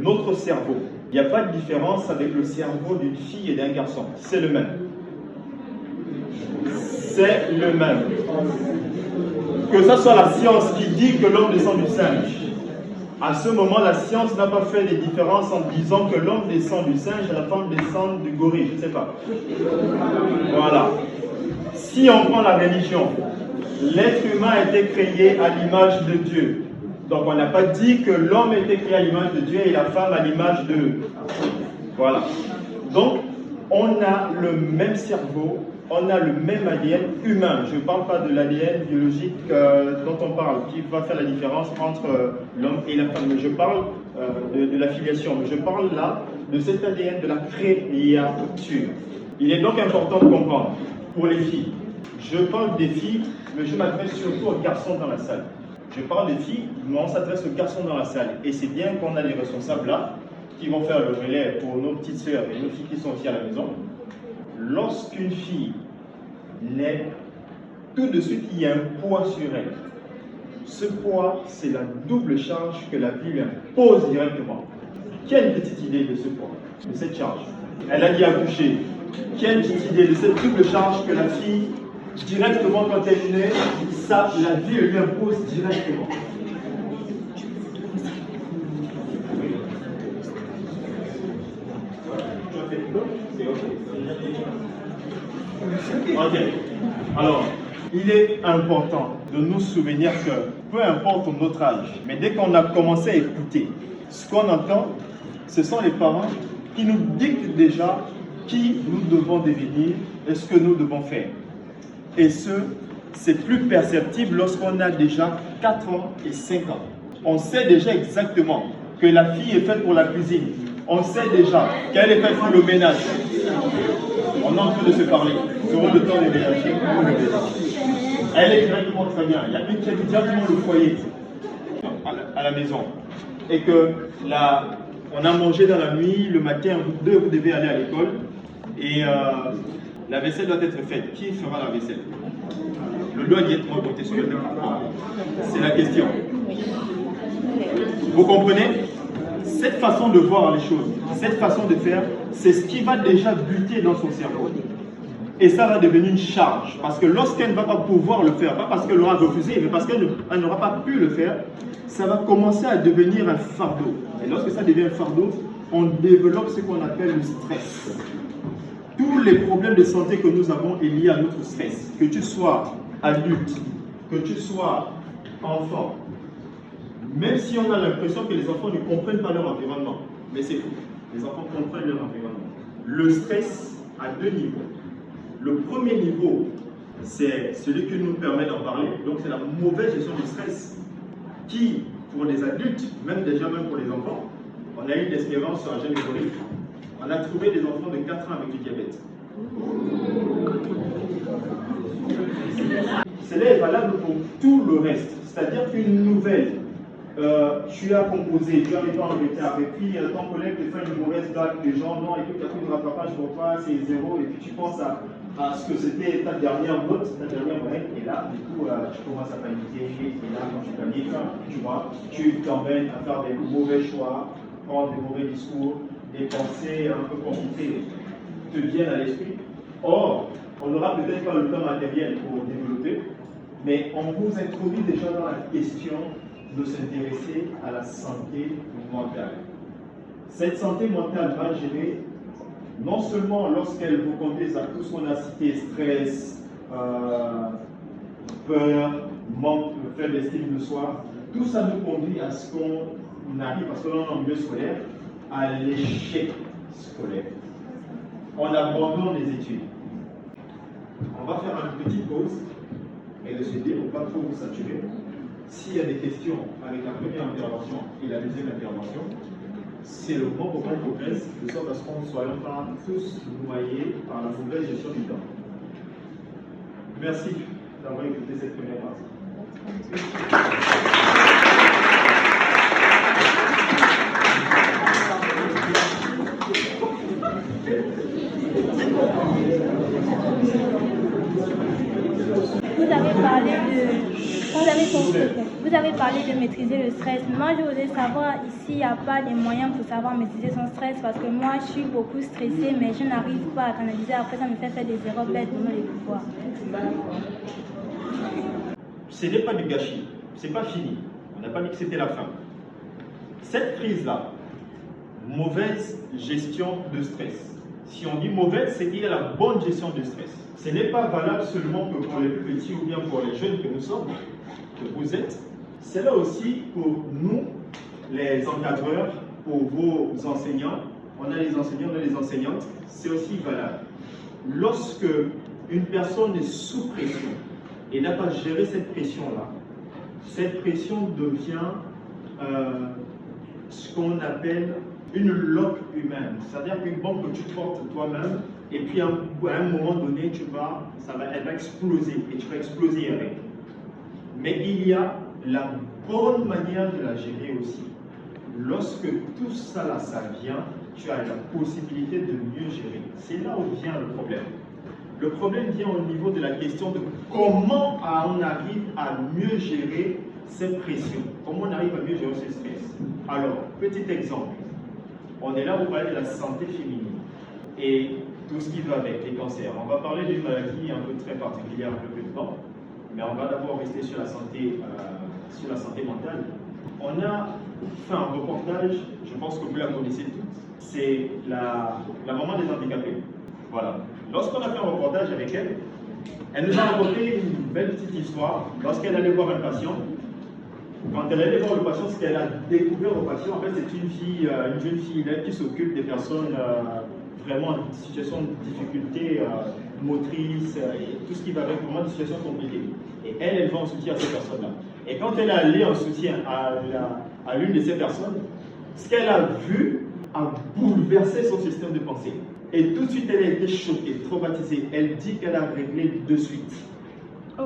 notre cerveau. Il n'y a pas de différence avec le cerveau d'une fille et d'un garçon. C'est le même. C'est le même. Que ce soit la science qui dit que l'homme descend du singe, à ce moment, la science n'a pas fait de différence en disant que l'homme descend du singe et la femme descend du gorille. Je ne sais pas. Voilà. Si on prend la religion, l'être humain a été créé à l'image de Dieu. Donc on n'a pas dit que l'homme a été créé à l'image de Dieu et la femme à l'image de... Voilà. Donc, on a le même cerveau, on a le même ADN humain. Je ne parle pas de l'ADN biologique dont on parle, qui va faire la différence entre l'homme et la femme. Mais je parle de la filiation. Mais je parle là de cet ADN de la créature. Il est donc important de comprendre, pour les filles, je parle des filles, mais je m'adresse surtout aux garçons dans la salle. Je parle des filles, mais on s'adresse aux garçons dans la salle. Et c'est bien qu'on a des responsables là, qui vont faire le relais pour nos petites sœurs et nos filles qui sont aussi à la maison. Lorsqu'une fille naît, tout de suite il y a un poids sur elle. Ce poids, c'est la double charge que la vie lui impose directement. Qui a une petite idée de ce poids, de cette charge? Elle a dit accoucher. Qui a une petite idée de cette double charge que la fille, directement quand elle est née, ça, la vie lui impose directement? Ok. Alors, il est important de nous souvenir que peu importe notre âge, mais dès qu'on a commencé à écouter, ce qu'on entend, ce sont les parents qui nous dictent déjà qui nous devons devenir et ce que nous devons faire. Et c'est plus perceptible lorsqu'on a déjà 4 ans et 5 ans. On sait déjà exactement que la fille est faite pour la cuisine. On sait déjà qu'elle est faite pour le ménage. On est en train de se parler. Nous aurons le temps de ménager. Elle est directement très bien. Il y a une qui a directement le foyer à la maison. Et que on a mangé dans la nuit, le matin, vous devez aller à l'école. Et la vaisselle doit être faite. Qui fera la vaisselle? Le doigt dit être Montesquieu. C'est la question. Vous comprenez? Cette façon de voir les choses, cette façon de faire, c'est ce qui va déjà buter dans son cerveau. Et ça va devenir une charge. Parce que lorsqu'elle ne va pas pouvoir le faire, pas parce qu'elle aura refusé, mais parce qu'elle n'aura pas pu le faire, ça va commencer à devenir un fardeau. Et lorsque ça devient un fardeau, on développe ce qu'on appelle le stress. Tous les problèmes de santé que nous avons est lié à notre stress. Que tu sois adulte, que tu sois enfant, même si on a l'impression que les enfants ne comprennent pas leur environnement, mais c'est faux. Les enfants comprennent leur environnement. Le stress a 2 niveaux. Le premier niveau, c'est celui qui nous permet d'en parler. Donc c'est la mauvaise gestion du stress qui, pour les adultes, même pour les enfants, on a eu une expérience sur un jeune économique. On a trouvé des enfants de 4 ans avec du diabète. Cela est valable pour tout le reste. C'est-à-dire qu'une nouvelle, tu as composé, tu as été en Angleterre, et puis ton collègue te fait une mauvaise blague, les gens, non, écoute, il y a plus de rattrapage pour toi, c'est 0, et puis tu penses à ce que c'était ta dernière note, ta dernière moyenne, et là, du coup, tu commences à paniquer, et là, quand tu paniques, tu vois, tu t'emmènes à faire des mauvais choix, prendre des mauvais discours, des pensées un peu compliquées te viennent à l'esprit. Or, on n'aura peut-être pas le temps matériel pour développer, mais on vous introduit déjà dans la question de s'intéresser à la santé mentale. Cette santé mentale va gérer non seulement lorsqu'elle vous conduise à tout ce qu'on a cité, stress, peur, manque, faible estime de soi, tout ça nous conduit à ce qu'on arrive, parce que l'on est en milieu scolaire, à l'échec scolaire. On abandonne les études. On va faire une petite pause et de se dire, pour ne pas trop vous saturer. S'il y a des questions avec la première intervention et la deuxième intervention, c'est le moment pour qu'on progresse, de sorte à ce qu'on ne soit pas tous noyés par la mauvaise gestion du temps. Merci d'avoir écouté cette première partie. Vous avez parlé de maîtriser le stress. stress. Moi, je voulais savoir ici, il n'y a pas des moyens pour savoir maîtriser son stress parce que moi, je suis beaucoup stressée, mais je n'arrive pas à canaliser. Après, ça me fait faire des erreurs bêtes pour me les pouvoirs. Ce n'est pas du gâchis, ce n'est pas fini. On n'a pas dit que c'était la fin. Cette crise-là, mauvaise gestion de stress. Si on dit mauvaise, c'est qu'il y a la bonne gestion de stress. Ce n'est pas valable seulement que pour les plus petits ou bien pour les jeunes que nous sommes, que vous êtes. C'est là aussi pour nous, les encadreurs, pour vos enseignants. On a les enseignants, on a les enseignantes. C'est aussi valable. Lorsque une personne est sous pression et n'a pas géré cette pression-là, cette pression devient ce qu'on appelle une loque humaine. C'est-à-dire qu'une bombe que tu portes toi-même, et puis à un moment donné, elle va exploser, et tu vas exploser avec. Mais il y a la bonne manière de la gérer aussi. Lorsque tout ça là, ça vient, tu as la possibilité de mieux gérer. C'est là où vient le problème. Le problème vient au niveau de la question de comment on arrive à mieux gérer cette pression. Comment on arrive à mieux gérer ce stress. Alors, petit exemple. On est là pour parler de la santé féminine et tout ce qui va avec les cancers. On va parler d'une maladie un peu très particulière, un peu plus de temps, mais on va d'abord rester sur la santé mentale. On a fait un reportage, je pense que vous la connaissez toutes, c'est la maman des handicapés. Voilà. Lorsqu'on a fait un reportage avec elle, elle nous a raconté une belle petite histoire. Lorsqu'elle allait voir un patient, quand elle allait voir le patient, ce qu'elle a découvert au patient, en fait, c'est une jeune fille qui s'occupe des personnes vraiment en situation de difficulté motrice, et tout ce qui va avec vraiment des situations compliquées. Et elle va en soutien à ces personnes-là. Et quand elle est allée en soutien à l'une de ces personnes, ce qu'elle a vu a bouleversé son système de pensée. Et tout de suite, elle a été choquée, traumatisée. Elle dit qu'elle a réglé de suite. Oh.